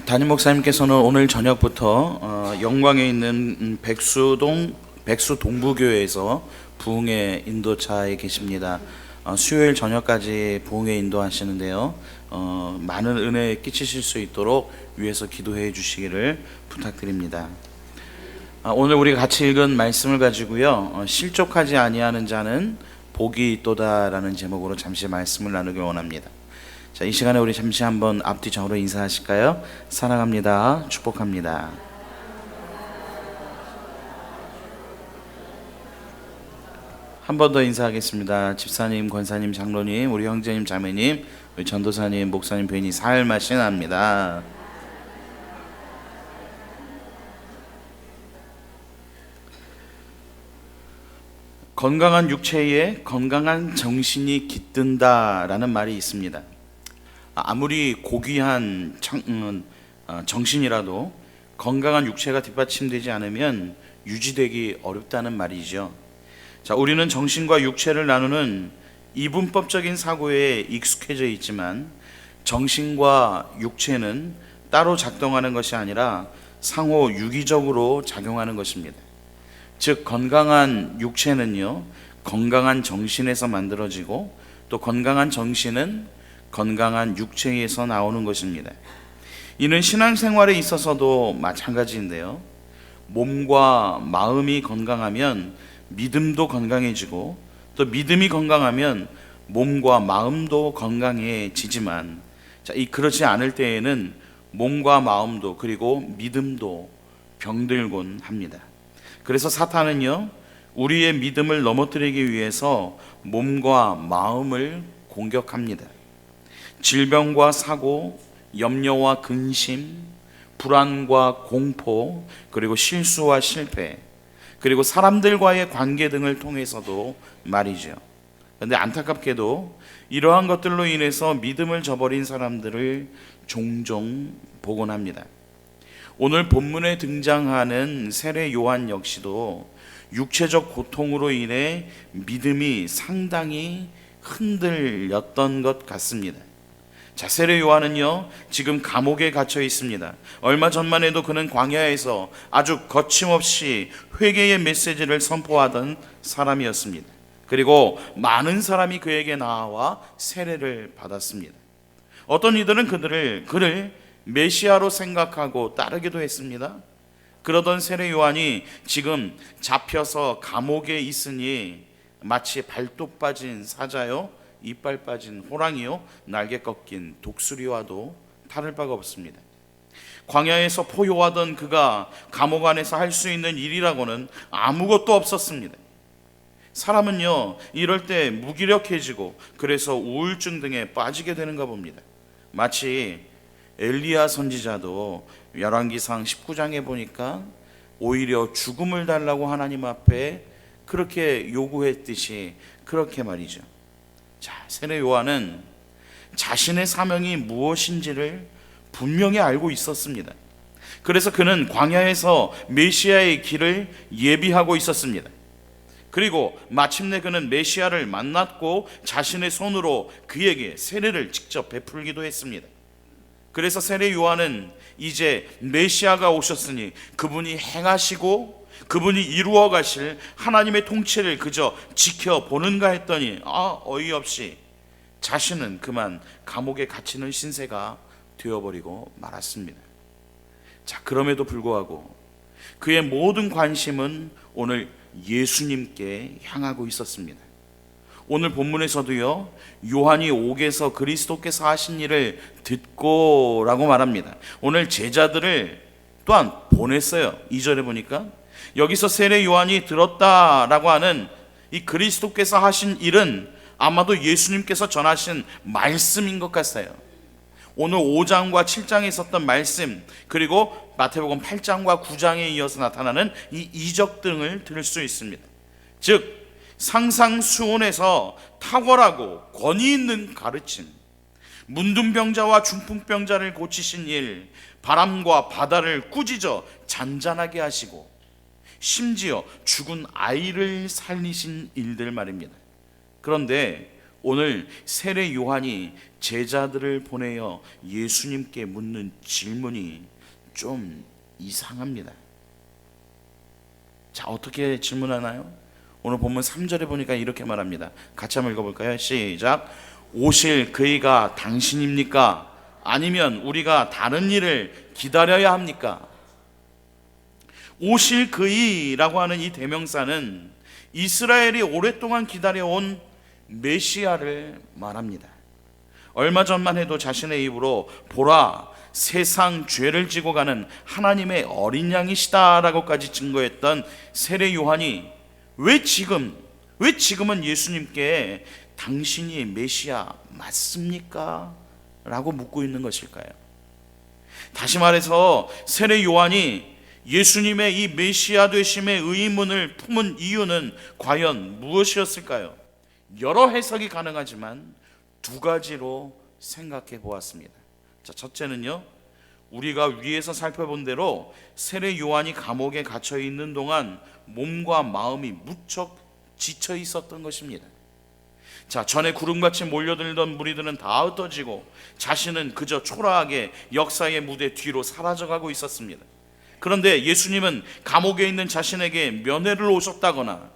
담임 목사님께서는 오늘 저녁부터 영광에 있는 백수 동부교회에서 부흥회 인도차에 계십니다. 수요일 저녁까지 부흥회 인도하시는데요. 많은 은혜 끼치실 수 있도록 위에서 기도해 주시기를 부탁드립니다. 오늘 우리가 같이 읽은 말씀을 가지고요, 실족하지 아니하는 자는 복이 있도다라는 제목으로 잠시 말씀을 나누기 원합니다. 자, 이 시간에 우리 잠시 한번 앞뒤적으로 인사하실까요? 사랑합니다. 축복합니다. 한 번 더 인사하겠습니다. 집사님, 권사님, 장로님, 우리 형제님, 자매님, 우리 전도사님, 목사님, 부인이 사흘 마신합니다. 건강한 육체에 건강한 정신이 깃든다라는 말이 있습니다. 아무리 고귀한 정신이라도 건강한 육체가 뒷받침되지 않으면 유지되기 어렵다는 말이죠. 자, 우리는 정신과 육체를 나누는 이분법적인 사고에 익숙해져 있지만 정신과 육체는 따로 작동하는 것이 아니라 상호 유기적으로 작용하는 것입니다. 즉, 건강한 육체는요, 건강한 정신에서 만들어지고 또 건강한 정신은 건강한 육체에서 나오는 것입니다. 이는 신앙생활에 있어서도 마찬가지인데요, 몸과 마음이 건강하면 믿음도 건강해지고 또 믿음이 건강하면 몸과 마음도 건강해지지만, 그렇지 않을 때에는 몸과 마음도 그리고 믿음도 병들곤 합니다. 그래서 사탄은요, 우리의 믿음을 넘어뜨리기 위해서 몸과 마음을 공격합니다. 질병과 사고, 염려와 근심, 불안과 공포, 그리고 실수와 실패, 그리고 사람들과의 관계 등을 통해서도 말이죠. 그런데 안타깝게도 이러한 것들로 인해서 믿음을 저버린 사람들을 종종 보곤 합니다. 오늘 본문에 등장하는 세례 요한 역시도 육체적 고통으로 인해 믿음이 상당히 흔들렸던 것 같습니다. 자, 세례 요한은요, 지금 감옥에 갇혀 있습니다. 얼마 전만 해도 그는 광야에서 아주 거침없이 회개의 메시지를 선포하던 사람이었습니다. 그리고 많은 사람이 그에게 나와 세례를 받았습니다. 어떤 이들은 그를 메시아로 생각하고 따르기도 했습니다. 그러던 세례 요한이 지금 잡혀서 감옥에 있으니 마치 발톱 빠진 사자요, 이빨 빠진 호랑이요, 날개 꺾인 독수리와도 다를 바가 없습니다. 광야에서 포효하던 그가 감옥 안에서 할 수 있는 일이라고는 아무것도 없었습니다. 사람은요, 이럴 때 무기력해지고 그래서 우울증 등에 빠지게 되는가 봅니다. 마치 엘리야 선지자도 열왕기상 19장에 보니까 오히려 죽음을 달라고 하나님 앞에 그렇게 요구했듯이 그렇게 말이죠. 자, 세례 요한은 자신의 사명이 무엇인지를 분명히 알고 있었습니다. 그래서 그는 광야에서 메시아의 길을 예비하고 있었습니다. 그리고 마침내 그는 메시아를 만났고 자신의 손으로 그에게 세례를 직접 베풀기도 했습니다. 그래서 세례 요한은 이제 메시아가 오셨으니 그분이 행하시고 그분이 이루어 가실 하나님의 통치를 그저 지켜보는가 했더니 어이없이 자신은 그만 감옥에 갇히는 신세가 되어버리고 말았습니다. 자, 그럼에도 불구하고 그의 모든 관심은 오늘 예수님께 향하고 있었습니다. 오늘 본문에서도요, 요한이 옥에서 그리스도께서 하신 일을 듣고 라고 말합니다. 오늘 제자들을 또한 보냈어요. 2절에 보니까 여기서 세례 요한이 들었다라고 하는 이 그리스도께서 하신 일은 아마도 예수님께서 전하신 말씀인 것 같아요. 오늘 5장과 7장에 있었던 말씀, 그리고 마태복음 8장과 9장에 이어서 나타나는 이 이적 등을 들을 수 있습니다. 즉, 상상수훈에서 탁월하고 권위 있는 가르침, 문둥병자와 중풍병자를 고치신 일, 바람과 바다를 꾸짖어 잔잔하게 하시고 심지어 죽은 아이를 살리신 일들 말입니다. 그런데 오늘 세례 요한이 제자들을 보내어 예수님께 묻는 질문이 좀 이상합니다. 자, 어떻게 질문하나요? 오늘 본문 3절에 보니까 이렇게 말합니다. 같이 한번 읽어볼까요? 시작. 오실 그이가 당신입니까? 아니면 우리가 다른 일을 기다려야 합니까? 오실 그이라고 하는 이 대명사는 이스라엘이 오랫동안 기다려온 메시아를 말합니다. 얼마 전만 해도 자신의 입으로 보라, 세상 죄를 지고 가는 하나님의 어린 양이시다라고까지 증거했던 세례 요한이 왜 지금은 예수님께 당신이 메시아 맞습니까? 라고 묻고 있는 것일까요? 다시 말해서 세례 요한이 예수님의 이 메시아 되심의 의문을 품은 이유는 과연 무엇이었을까요? 여러 해석이 가능하지만 두 가지로 생각해 보았습니다. 자, 첫째는요, 우리가 위에서 살펴본 대로 세례 요한이 감옥에 갇혀 있는 동안 몸과 마음이 무척 지쳐 있었던 것입니다. 자, 전에 구름같이 몰려들던 무리들은 다 흩어지고 자신은 그저 초라하게 역사의 무대 뒤로 사라져가고 있었습니다. 그런데 예수님은 감옥에 있는 자신에게 면회를 오셨다거나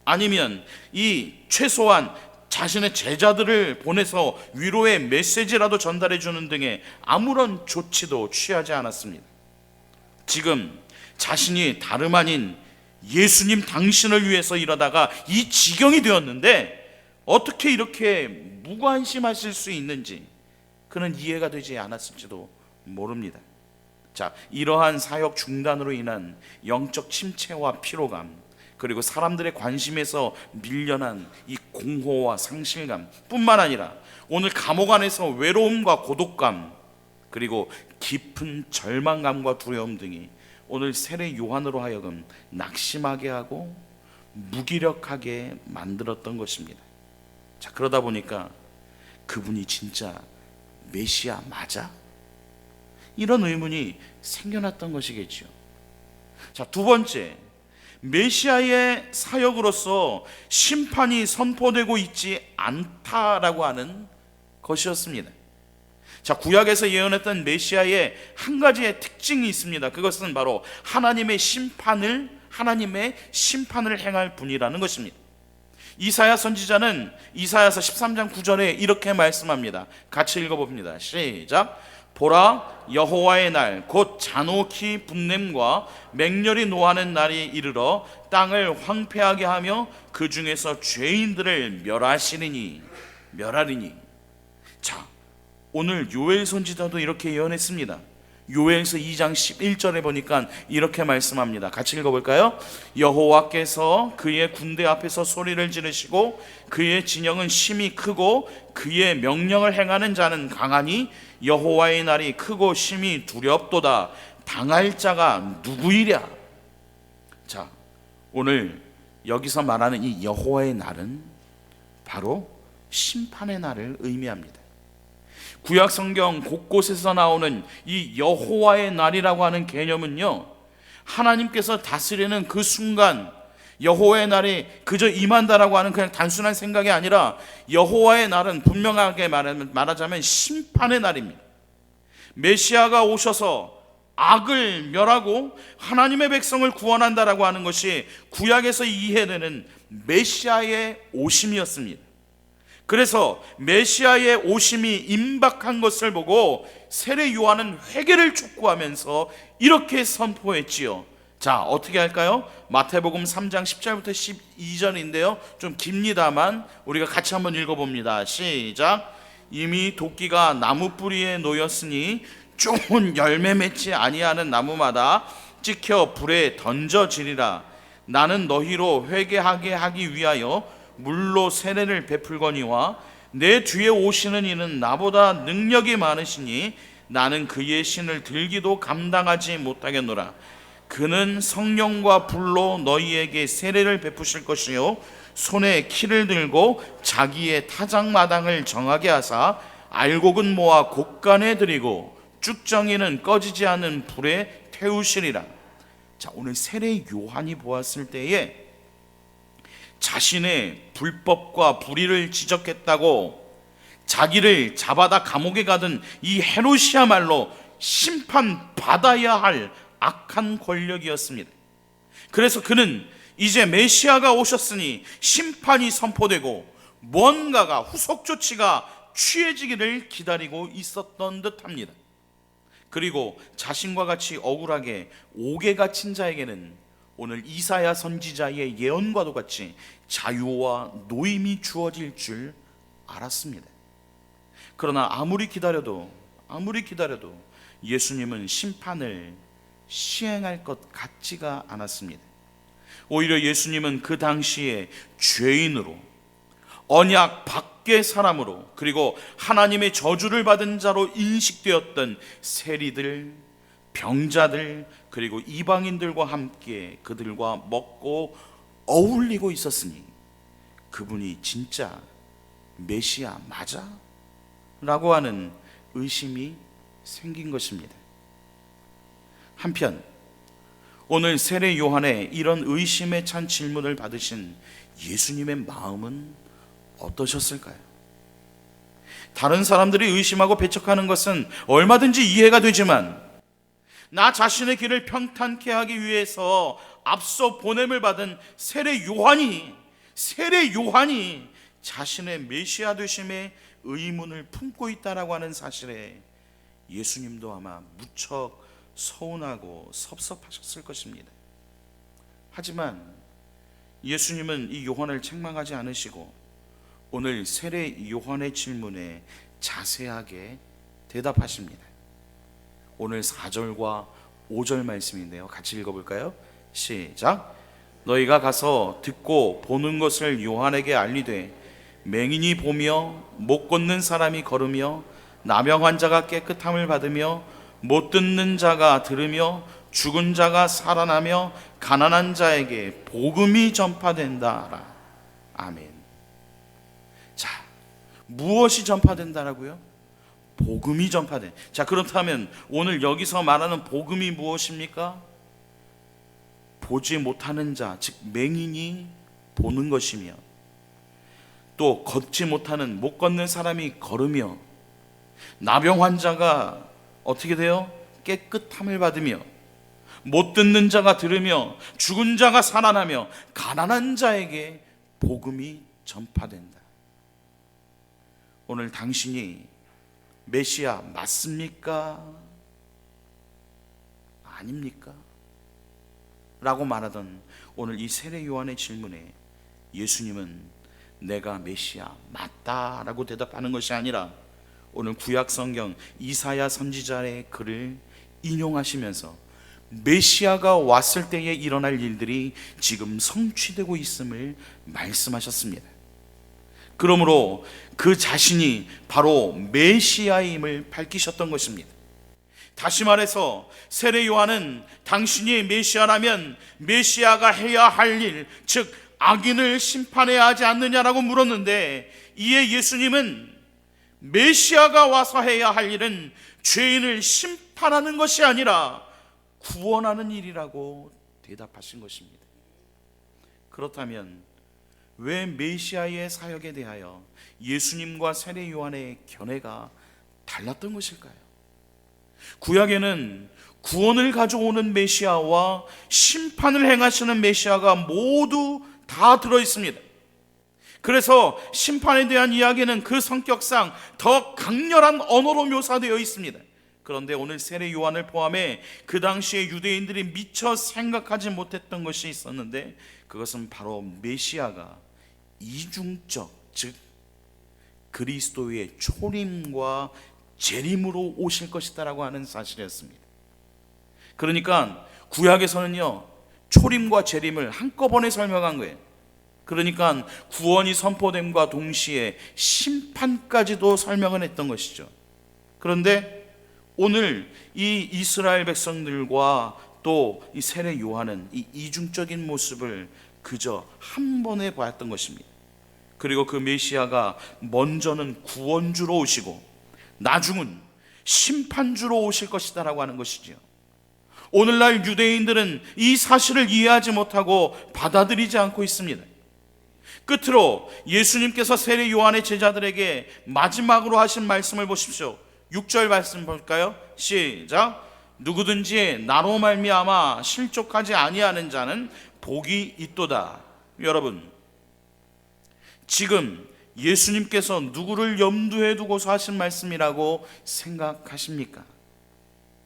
아니면 이 최소한 자신의 제자들을 보내서 위로의 메시지라도 전달해 주는 등의 아무런 조치도 취하지 않았습니다. 지금 자신이 다름 아닌 예수님 당신을 위해서 일하다가 이 지경이 되었는데 어떻게 이렇게 무관심하실 수 있는지 그는 이해가 되지 않았을지도 모릅니다. 자, 이러한 사역 중단으로 인한 영적 침체와 피로감, 그리고 사람들의 관심에서 밀려난 이 공허와 상실감 뿐만 아니라 오늘 감옥 안에서 외로움과 고독감, 그리고 깊은 절망감과 두려움 등이 오늘 세례 요한으로 하여금 낙심하게 하고 무기력하게 만들었던 것입니다. 자, 그러다 보니까 그분이 진짜 메시아 맞아? 이런 의문이 생겨났던 것이겠죠. 자, 두 번째, 메시아의 사역으로서 심판이 선포되고 있지 않다라고 하는 것이었습니다. 자, 구약에서 예언했던 메시아의 한 가지의 특징이 있습니다. 그것은 바로 하나님의 심판을 행할 분이라는 것입니다. 이사야 선지자는 이사야서 13장 9절에 이렇게 말씀합니다. 같이 읽어봅니다. 시작. 보라, 여호와의 날 곧 잔혹히 분냄과 맹렬히 노하는 날이 이르러 땅을 황폐하게 하며 그 중에서 죄인들을 멸하리니. 자, 오늘 요엘 선지자도 이렇게 예언했습니다. 요엘서 2장 11절에 보니까 이렇게 말씀합니다. 같이 읽어볼까요? 여호와께서 그의 군대 앞에서 소리를 지르시고 그의 진영은 심히 크고 그의 명령을 행하는 자는 강하니 여호와의 날이 크고 심히 두렵도다. 당할 자가 누구이랴? 자, 오늘 여기서 말하는 이 여호와의 날은 바로 심판의 날을 의미합니다. 구약 성경 곳곳에서 나오는 이 여호와의 날이라고 하는 개념은요, 하나님께서 다스리는 그 순간 여호와의 날이 그저 임한다라고 하는 그냥 단순한 생각이 아니라 여호와의 날은 분명하게 말하자면 심판의 날입니다. 메시아가 오셔서 악을 멸하고 하나님의 백성을 구원한다라고 하는 것이 구약에서 이해되는 메시아의 오심이었습니다. 그래서 메시아의 오심이 임박한 것을 보고 세례 요한은 회개를 촉구하면서 이렇게 선포했지요. 자, 어떻게 할까요? 마태복음 3장 10절부터 12절인데요 좀 깁니다만 우리가 같이 한번 읽어봅니다. 시작. 이미 도끼가 나무 뿌리에 놓였으니 좋은 열매 맺지 아니하는 나무마다 찍혀 불에 던져지리라. 나는 너희로 회개하게 하기 위하여 물로 세례를 베풀거니와 내 뒤에 오시는 이는 나보다 능력이 많으시니 나는 그의 신을 들기도 감당하지 못하겠노라. 그는 성령과 불로 너희에게 세례를 베푸실 것이요 손에 키를 들고 자기의 타작마당을 정하게 하사 알곡은 모아 곡간에 들이고 쭉정이는 꺼지지 않는 불에 태우시리라. 자, 오늘 세례 요한이 보았을 때에 자신의 불법과 불의를 지적했다고 자기를 잡아다 감옥에 가던 이 헤롯이야말로 심판받아야 할 악한 권력이었습니다. 그래서 그는 이제 메시아가 오셨으니 심판이 선포되고 뭔가가 후속 조치가 취해지기를 기다리고 있었던 듯합니다. 그리고 자신과 같이 억울하게 옥에 갇힌 자에게는 오늘 이사야 선지자의 예언과도 같이 자유와 노임이 주어질 줄 알았습니다. 그러나 아무리 기다려도 예수님은 심판을 시행할 것 같지가 않았습니다. 오히려 예수님은 그 당시에 죄인으로, 언약 밖의 사람으로, 그리고 하나님의 저주를 받은 자로 인식되었던 세리들, 병자들, 그리고 이방인들과 함께 그들과 먹고 어울리고 있었으니 그분이 진짜 메시아 맞아? 라고 하는 의심이 생긴 것입니다. 한편 오늘 세례 요한의 이런 의심에 찬 질문을 받으신 예수님의 마음은 어떠셨을까요? 다른 사람들이 의심하고 배척하는 것은 얼마든지 이해가 되지만 나 자신의 길을 평탄케 하기 위해서 앞서 보냄을 받은 세례 요한이 자신의 메시아 되심에 의문을 품고 있다라고 하는 사실에 예수님도 아마 무척 서운하고 섭섭하셨을 것입니다. 하지만 예수님은 이 요한을 책망하지 않으시고 오늘 세례 요한의 질문에 자세하게 대답하십니다. 오늘 4절과 5절 말씀인데요, 같이 읽어볼까요? 시작. 너희가 가서 듣고 보는 것을 요한에게 알리되 맹인이 보며 못 걷는 사람이 걸으며 나병 환자가 깨끗함을 받으며 못 듣는 자가 들으며 죽은 자가 살아나며 가난한 자에게 복음이 전파된다라. 아멘. 자, 무엇이 전파된다라고요? 복음이 전파된. 자, 그렇다면 오늘 여기서 말하는 복음이 무엇입니까? 보지 못하는 자, 즉 맹인이 보는 것이며, 또 걷지 못하는 못 걷는 사람이 걸으며, 나병 환자가 어떻게 돼요? 깨끗함을 받으며, 못 듣는 자가 들으며, 죽은 자가 살아나며, 가난한 자에게 복음이 전파된다. 오늘 당신이 메시아 맞습니까? 아닙니까? 라고 말하던 오늘 이 세례 요한의 질문에 예수님은 내가 메시아 맞다라고 대답하는 것이 아니라 오늘 구약 성경 이사야 선지자의 글을 인용하시면서 메시아가 왔을 때에 일어날 일들이 지금 성취되고 있음을 말씀하셨습니다. 그러므로 그 자신이 바로 메시아임을 밝히셨던 것입니다. 다시 말해서 세례 요한은 당신이 메시아라면 메시아가 해야 할 일, 즉 악인을 심판해야 하지 않느냐라고 물었는데, 이에 예수님은 메시아가 와서 해야 할 일은 죄인을 심판하는 것이 아니라 구원하는 일이라고 대답하신 것입니다. 그렇다면 왜 메시아의 사역에 대하여 예수님과 세례 요한의 견해가 달랐던 것일까요? 구약에는 구원을 가져오는 메시아와 심판을 행하시는 메시아가 모두 다 들어있습니다. 그래서 심판에 대한 이야기는 그 성격상 더 강렬한 언어로 묘사되어 있습니다. 그런데 오늘 세례 요한을 포함해 그 당시에 유대인들이 미처 생각하지 못했던 것이 있었는데, 그것은 바로 메시아가 이중적, 즉 그리스도의 초림과 재림으로 오실 것이다라고 하는 사실이었습니다. 그러니까 구약에서는요, 초림과 재림을 한꺼번에 설명한 거예요. 그러니까 구원이 선포됨과 동시에 심판까지도 설명을 했던 것이죠. 그런데 오늘 이 이스라엘 백성들과 또 이 세례 요한은 이 이중적인 모습을 그저 한 번에 보았던 것입니다. 그리고 그 메시아가 먼저는 구원주로 오시고 나중은 심판주로 오실 것이다라고 하는 것이지요. 오늘날 유대인들은 이 사실을 이해하지 못하고 받아들이지 않고 있습니다. 끝으로 예수님께서 세례 요한의 제자들에게 마지막으로 하신 말씀을 보십시오. 6절 말씀 볼까요? 시작. 누구든지 나로 말미암아 실족하지 아니하는 자는 복이 있도다. 여러분, 지금 예수님께서 누구를 염두에 두고서 하신 말씀이라고 생각하십니까?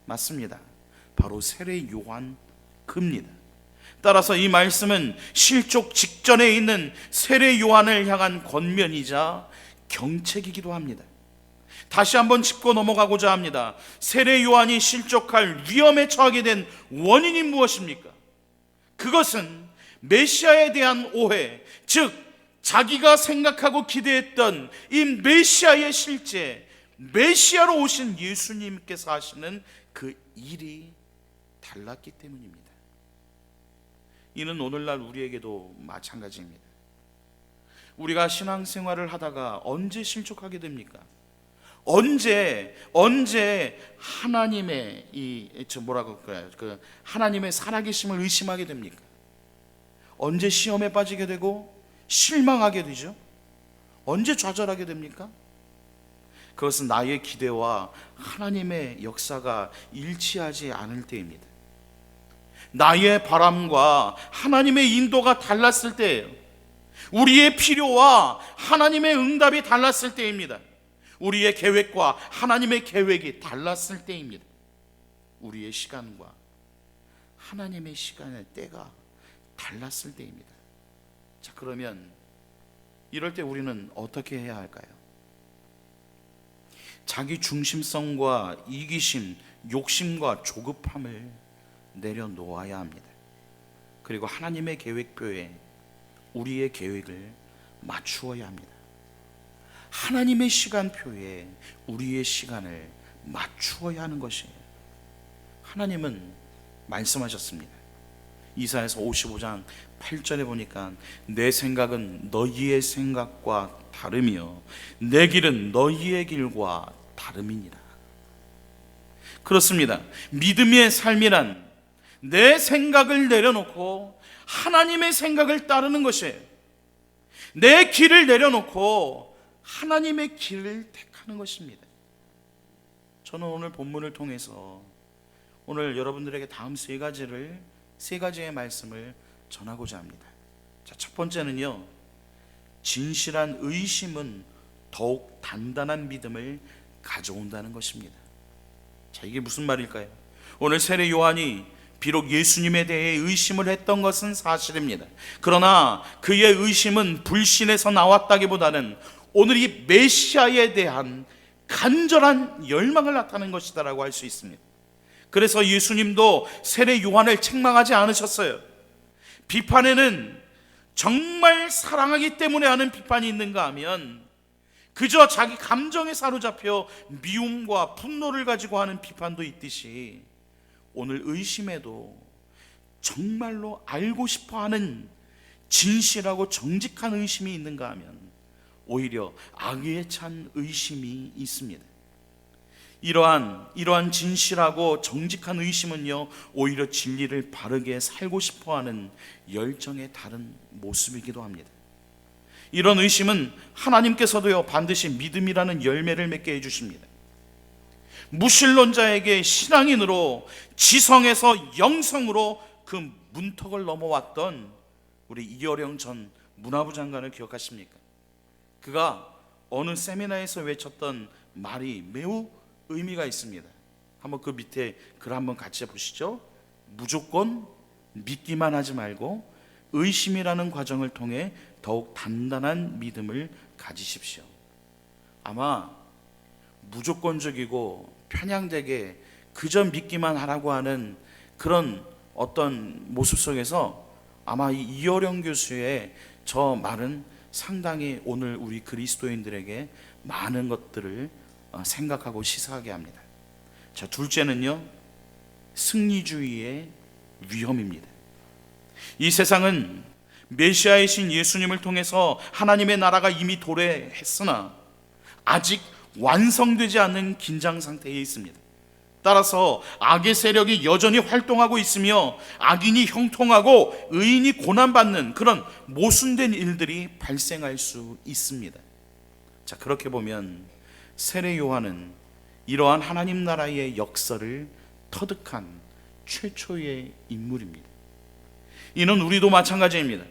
맞습니다. 바로 세례 요한 그입니다. 따라서 이 말씀은 실족 직전에 있는 세례 요한을 향한 권면이자 경책이기도 합니다. 다시 한번 짚고 넘어가고자 합니다. 세례 요한이 실족할 위험에 처하게 된 원인이 무엇입니까? 그것은 메시아에 대한 오해, 즉 자기가 생각하고 기대했던 이 메시아의 실제, 메시아로 오신 예수님께서 하시는 그 일이 달랐기 때문입니다. 이는 오늘날 우리에게도 마찬가지입니다. 우리가 신앙생활을 하다가 언제 실족하게 됩니까? 언제 하나님의 하나님의 살아계심을 의심하게 됩니까? 언제 시험에 빠지게 되고 실망하게 되죠? 언제 좌절하게 됩니까? 그것은 나의 기대와 하나님의 역사가 일치하지 않을 때입니다. 나의 바람과 하나님의 인도가 달랐을 때예요. 우리의 필요와 하나님의 응답이 달랐을 때입니다. 우리의 계획과 하나님의 계획이 달랐을 때입니다. 우리의 시간과 하나님의 시간의 때가 달랐을 때입니다. 자, 그러면 이럴 때 우리는 어떻게 해야 할까요? 자기 중심성과 이기심, 욕심과 조급함을 내려놓아야 합니다. 그리고 하나님의 계획표에 우리의 계획을 맞추어야 합니다. 하나님의 시간표에 우리의 시간을 맞추어야 하는 것이에요. 하나님은 말씀하셨습니다. 이사야서 55장 8절에 보니까 내 생각은 너희의 생각과 다르며 내 길은 너희의 길과 다름이니라. 그렇습니다. 믿음의 삶이란 내 생각을 내려놓고 하나님의 생각을 따르는 것이에요. 내 길을 내려놓고 하나님의 길을 택하는 것입니다. 저는 오늘 본문을 통해서 오늘 여러분들에게 다음 세 가지의 말씀을 전하고자 합니다. 자, 첫 번째는요, 진실한 의심은 더욱 단단한 믿음을 가져온다는 것입니다. 자, 이게 무슨 말일까요? 오늘 세례 요한이 비록 예수님에 대해 의심을 했던 것은 사실입니다. 그러나 그의 의심은 불신에서 나왔다기보다는 오늘 이 메시아에 대한 간절한 열망을 나타낸 것이다라고 할 수 있습니다. 그래서 예수님도 세례 요한을 책망하지 않으셨어요. 비판에는 정말 사랑하기 때문에 하는 비판이 있는가 하면 그저 자기 감정에 사로잡혀 미움과 분노를 가지고 하는 비판도 있듯이 오늘 의심에도 정말로 알고 싶어하는 진실하고 정직한 의심이 있는가 하면 오히려 악의에 찬 의심이 있습니다. 이러한 진실하고 정직한 의심은요, 오히려 진리를 바르게 살고 싶어하는 열정의 다른 모습이기도 합니다. 이런 의심은 하나님께서도요, 반드시 믿음이라는 열매를 맺게 해주십니다. 무신론자에게 신앙인으로 지성에서 영성으로 그 문턱을 넘어왔던 우리 이어령 전 문화부 장관을 기억하십니까? 그가 어느 세미나에서 외쳤던 말이 매우 의미가 있습니다. 한번 그 밑에 글 한번 같이 보시죠. 무조건 믿기만 하지 말고 의심이라는 과정을 통해 더욱 단단한 믿음을 가지십시오. 아마 무조건적이고 편향되게 그저 믿기만 하라고 하는 그런 어떤 모습 속에서 아마 이 이어령 교수의 저 말은 상당히 오늘 우리 그리스도인들에게 많은 것들을 생각하고 시사하게 합니다. 자, 둘째는요, 승리주의의 위험입니다. 이 세상은 메시아이신 예수님을 통해서 하나님의 나라가 이미 도래했으나 아직 완성되지 않는 긴장 상태에 있습니다. 따라서 악의 세력이 여전히 활동하고 있으며 악인이 형통하고 의인이 고난받는 그런 모순된 일들이 발생할 수 있습니다. 자, 그렇게 보면 세례 요한은 이러한 하나님 나라의 역사를 터득한 최초의 인물입니다. 이는 우리도 마찬가지입니다.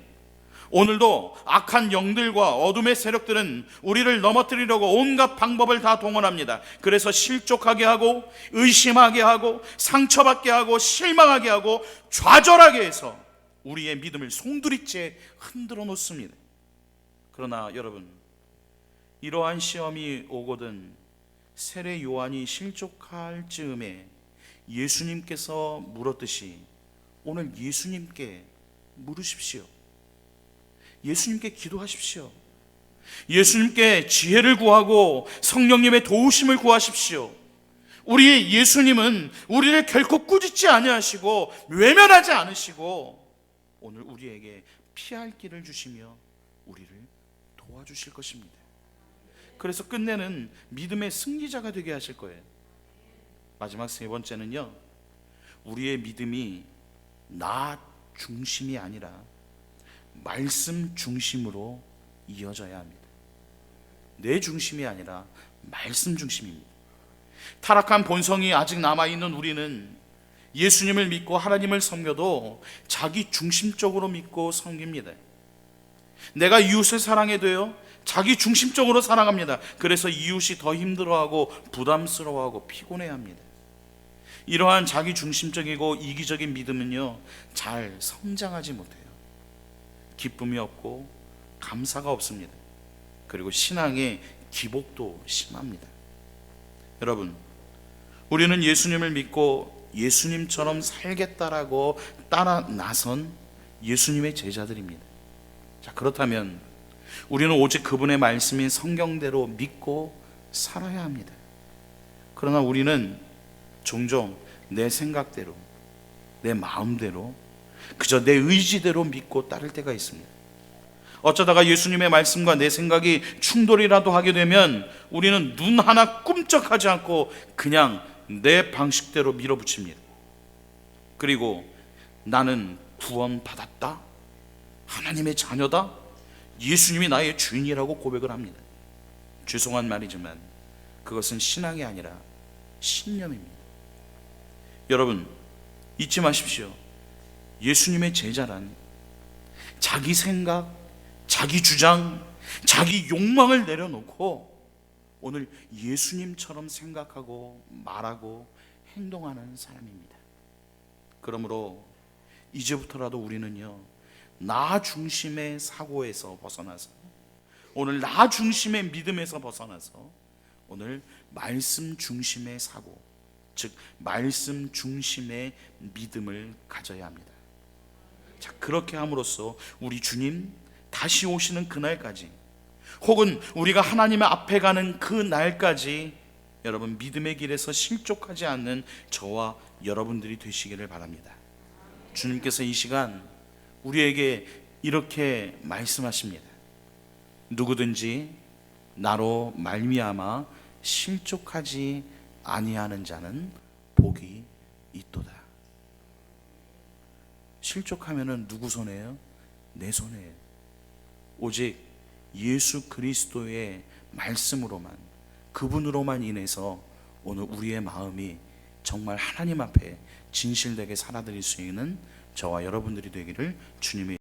오늘도 악한 영들과 어둠의 세력들은 우리를 넘어뜨리려고 온갖 방법을 다 동원합니다. 그래서 실족하게 하고 의심하게 하고 상처받게 하고 실망하게 하고 좌절하게 해서 우리의 믿음을 송두리째 흔들어 놓습니다. 그러나 여러분, 이러한 시험이 오거든 세례 요한이 실족할 즈음에 예수님께서 물었듯이 오늘 예수님께 물으십시오. 예수님께 기도하십시오. 예수님께 지혜를 구하고 성령님의 도우심을 구하십시오. 우리의 예수님은 우리를 결코 꾸짖지 아니하시고 외면하지 않으시고 오늘 우리에게 피할 길을 주시며 우리를 도와주실 것입니다. 그래서 끝내는 믿음의 승리자가 되게 하실 거예요. 마지막 세 번째는요, 우리의 믿음이 나 중심이 아니라 말씀 중심으로 이어져야 합니다. 내 중심이 아니라 말씀 중심입니다. 타락한 본성이 아직 남아있는 우리는 예수님을 믿고 하나님을 섬겨도 자기 중심적으로 믿고 섬깁니다. 내가 이웃을 사랑해도요, 자기 중심적으로 사랑합니다. 그래서 이웃이 더 힘들어하고 부담스러워하고 피곤해합니다. 이러한 자기 중심적이고 이기적인 믿음은요, 잘 성장하지 못해요. 기쁨이 없고 감사가 없습니다. 그리고 신앙의 기복도 심합니다. 여러분, 우리는 예수님을 믿고 예수님처럼 살겠다라고 따라 나선 예수님의 제자들입니다. 자, 그렇다면 우리는 오직 그분의 말씀인 성경대로 믿고 살아야 합니다. 그러나 우리는 종종 내 생각대로, 내 마음대로, 그저 내 의지대로 믿고 따를 때가 있습니다. 어쩌다가 예수님의 말씀과 내 생각이 충돌이라도 하게 되면 우리는 눈 하나 꿈쩍하지 않고 그냥 내 방식대로 밀어붙입니다. 그리고 나는 구원받았다, 하나님의 자녀다, 예수님이 나의 주인이라고 고백을 합니다. 죄송한 말이지만 그것은 신앙이 아니라 신념입니다. 여러분, 잊지 마십시오. 예수님의 제자란 자기 생각, 자기 주장, 자기 욕망을 내려놓고 오늘 예수님처럼 생각하고 말하고 행동하는 사람입니다. 그러므로 이제부터라도 우리는요, 나 중심의 사고에서 벗어나서, 오늘 나 중심의 믿음에서 벗어나서 오늘 말씀 중심의 사고, 즉 말씀 중심의 믿음을 가져야 합니다. 자, 그렇게 함으로써 우리 주님 다시 오시는 그날까지, 혹은 우리가 하나님 앞에 가는 그 날까지 여러분 믿음의 길에서 실족하지 않는 저와 여러분들이 되시기를 바랍니다. 주님께서 이 시간 우리에게 이렇게 말씀하십니다. 누구든지 나로 말미암아 실족하지 아니하는 자는 복이 있도다. 실족하면은 누구 손해예요? 내 손해예요. 오직 예수 그리스도의 말씀으로만, 그분으로만 인해서 오늘 우리의 마음이 정말 하나님 앞에 진실되게 살아드릴 수 있는 저와 여러분들이 되기를 주님의